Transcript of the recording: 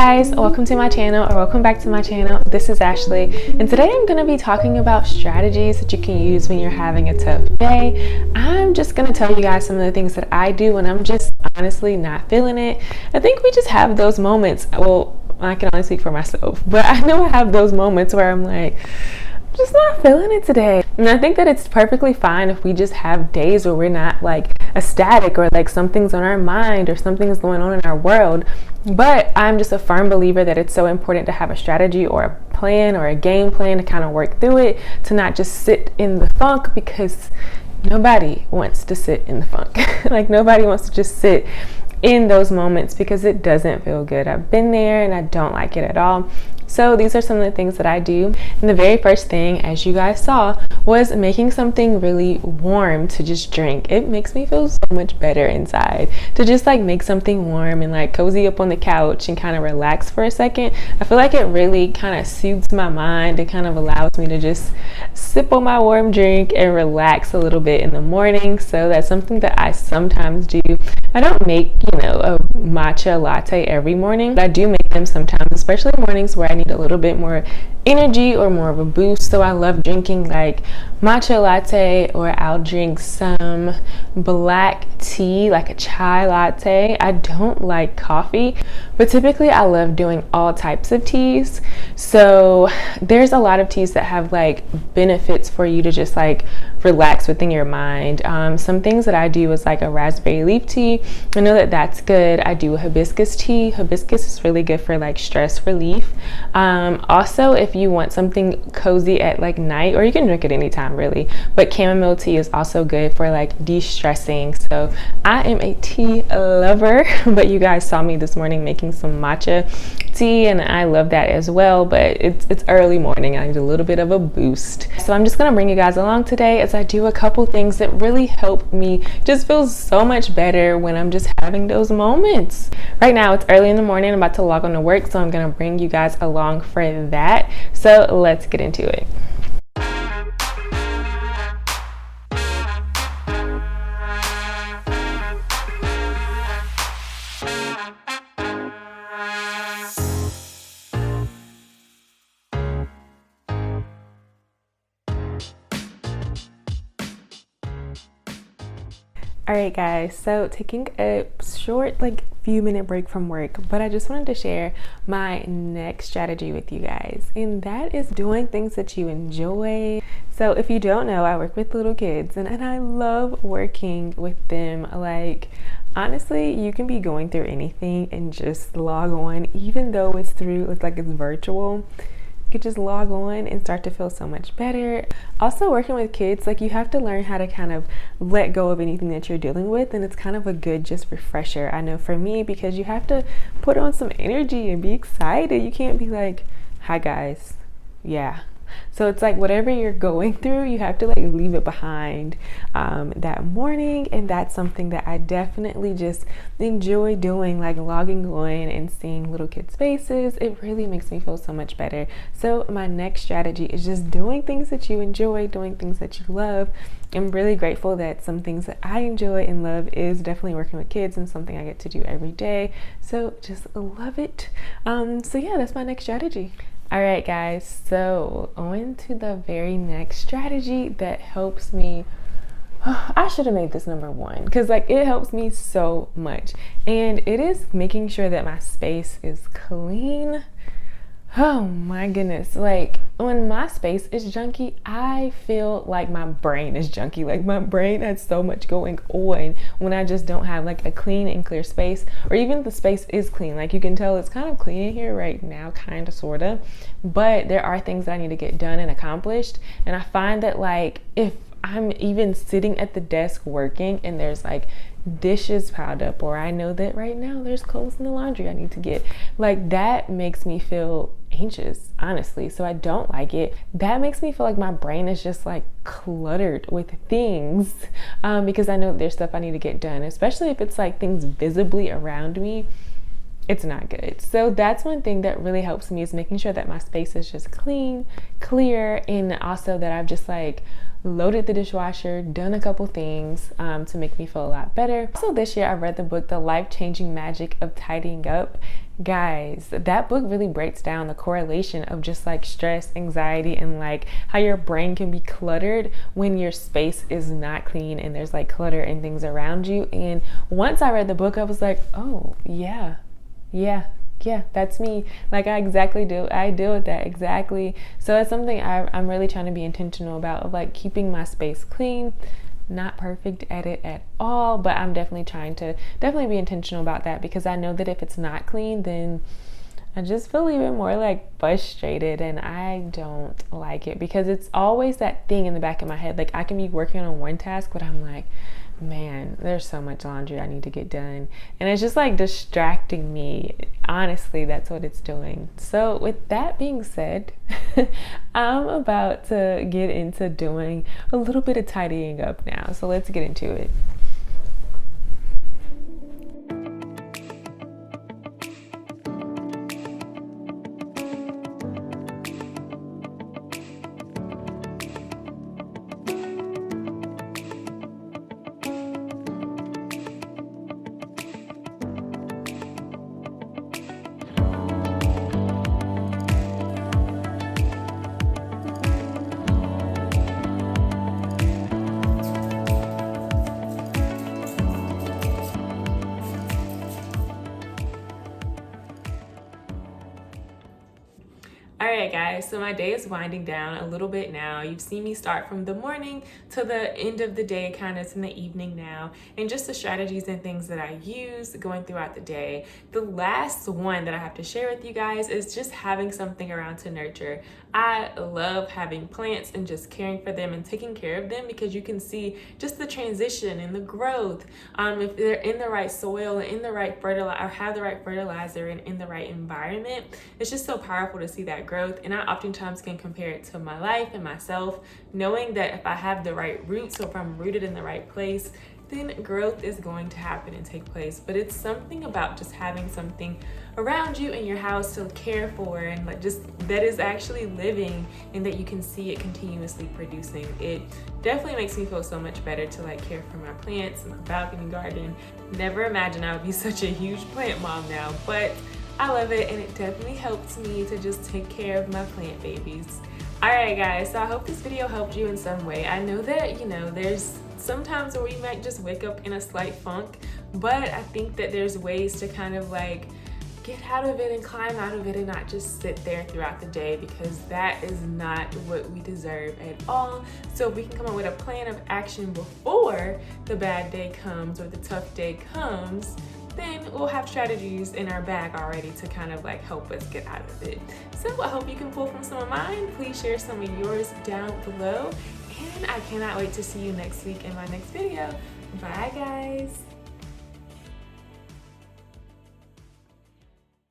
guys, welcome to my channel, or welcome back to my channel. This is Ashley, and today I'm going to be talking about strategies that you can use when you're having a tough day. I'm just going to tell you guys some of the things that I do when I'm just honestly not feeling it. I think we just have those moments. Well, I can only speak for myself, but I know I have those moments where I'm like, just not feeling it today. And I think that it's perfectly fine if we just have days where we're not like ecstatic, or like something's on our mind or something's going on in our world. But I'm just a firm believer that it's so important to have a strategy or a plan or a game plan to kind of work through it, to not just sit in the funk, because nobody wants to sit in the funk. Like nobody wants to just sit in those moments because it doesn't feel good. I've been there and I don't like it at all. So these are some of the things that I do. And the very first thing, as you guys saw, was making something really warm to just drink. It makes me feel so much better inside to just like make something warm and like cozy up on the couch and kind of relax for a second. I feel like it really kind of soothes my mind. It kind of allows me to just sip on my warm drink and relax a little bit in the morning. So that's something that I sometimes do. I don't make, a matcha latte every morning, but I do make them sometimes, especially mornings where I need a little bit more energy or more of a boost. So I love drinking like matcha latte, or I'll drink some black tea, like a chai latte. I don't like coffee, but typically I love doing all types of teas. So there's a lot of teas that have like benefits for you to just like relax within your mind. Some things that I do is like a raspberry leaf tea. I know that that's good. I do a hibiscus tea. Hibiscus is really good for like stress relief. Also, if you want something cozy at like night, or you can drink it anytime really, but chamomile tea is also good for like de-stressing. So I am a tea lover, but you guys saw me this morning making some matcha tea, and I love that as well, but it's early morning. I need a little bit of a boost. So I'm just gonna bring you guys along today as I do a couple things that really help me just feel so much better when I'm just having those moments. Right now it's early in the morning. I'm about to log on to work, so I'm gonna bring you guys along for that. So let's get into it. Alright guys, so taking a short few minute break from work, but I just wanted to share my next strategy with you guys, and that is doing things that you enjoy. So if you don't know, I work with little kids, and I love working with them. Like honestly, you can be going through anything and just log on, even though it's virtual. You just log on and start to feel so much better. Also, working with kids, you have to learn how to kind of let go of anything that you're dealing with, and it's kind of a good just refresher. I know for me, because you have to put on some energy and be excited. You can't be like, hi guys, yeah. So it's like whatever you're going through, you have to leave it behind that morning. And that's something that I definitely just enjoy doing, logging on and seeing little kids' faces. It really makes me feel so much better. So my next strategy is just doing things that you enjoy, doing things that you love. I'm really grateful that some things that I enjoy and love is definitely working with kids, and something I get to do every day. So just love it. So yeah, that's my next strategy. Alright guys, so on to the very next strategy that helps me. I should have made this number one, because it helps me so much, and it is making sure that my space is clean. Oh my goodness, when my space is junky, I feel like my brain is junky. My brain has so much going on when I just don't have a clean and clear space, or even the space is clean. You can tell it's kind of clean in here right now, kind of, sort of, but there are things that I need to get done and accomplished. And I find that if I'm even sitting at the desk working and there's dishes piled up, or I know that right now there's clothes in the laundry I need to get, that makes me feel anxious, honestly. So I don't like it. That makes me feel like my brain is just cluttered with things, because I know there's stuff I need to get done, especially if it's things visibly around me. It's not good. So that's one thing that really helps me, is making sure that my space is just clean, clear, and also that I've just loaded the dishwasher, done a couple things to make me feel a lot better. Also this year I read the book The Life-Changing Magic of Tidying Up, Guys, that book really breaks down the correlation of just like stress, anxiety, and like how your brain can be cluttered when your space is not clean and there's like clutter and things around you. And once I read the book, I was like, oh yeah, that's me. Like I deal with that exactly. So it's something I'm really trying to be intentional about, of like keeping my space clean. Not perfect at it at all, but I'm definitely trying to be intentional about that, because I know that if it's not clean, then I just feel even more like frustrated, and I don't like it, because it's always that thing in the back of my head. Like I can be working on one task, but I'm like, man, there's so much laundry I need to get done, and it's just like distracting me. Honestly, that's what it's doing. So with that being said, I'm about to get into doing a little bit of tidying up now, so let's get into it. All right, guys, so my day is winding down a little bit now. You've seen me start from the morning to the end of the day, kind of it's in the evening now, and just the strategies and things that I use going throughout the day. The last one that I have to share with you guys is just having something around to nurture. I love having plants and just caring for them and taking care of them, because you can see just the transition and the growth. If they're in the right soil and in the right fertilizer, or have the right fertilizer and in the right environment, it's just so powerful to see that growth. And I oftentimes can compare it to my life and myself, knowing that if I have the right roots, so if I'm rooted in the right place, then growth is going to happen and take place. But it's something about just having something around you in your house to care for, and like just that is actually living, and that you can see it continuously producing. It definitely makes me feel so much better to like care for my plants and my balcony garden. Never imagined I would be such a huge plant mom now, but I love it, and it definitely helps me to just take care of my plant babies. Alright guys, so I hope this video helped you in some way. I know that, there's sometimes where you might just wake up in a slight funk, but I think that there's ways to kind of like get out of it and climb out of it, and not just sit there throughout the day, because that is not what we deserve at all. So if we can come up with a plan of action before the bad day comes or the tough day comes, then we'll have strategies in our bag already to kind of like help us get out of it. So I hope you can pull from some of mine. Please share some of yours down below, and I cannot wait to see you next week in my next video. Bye guys.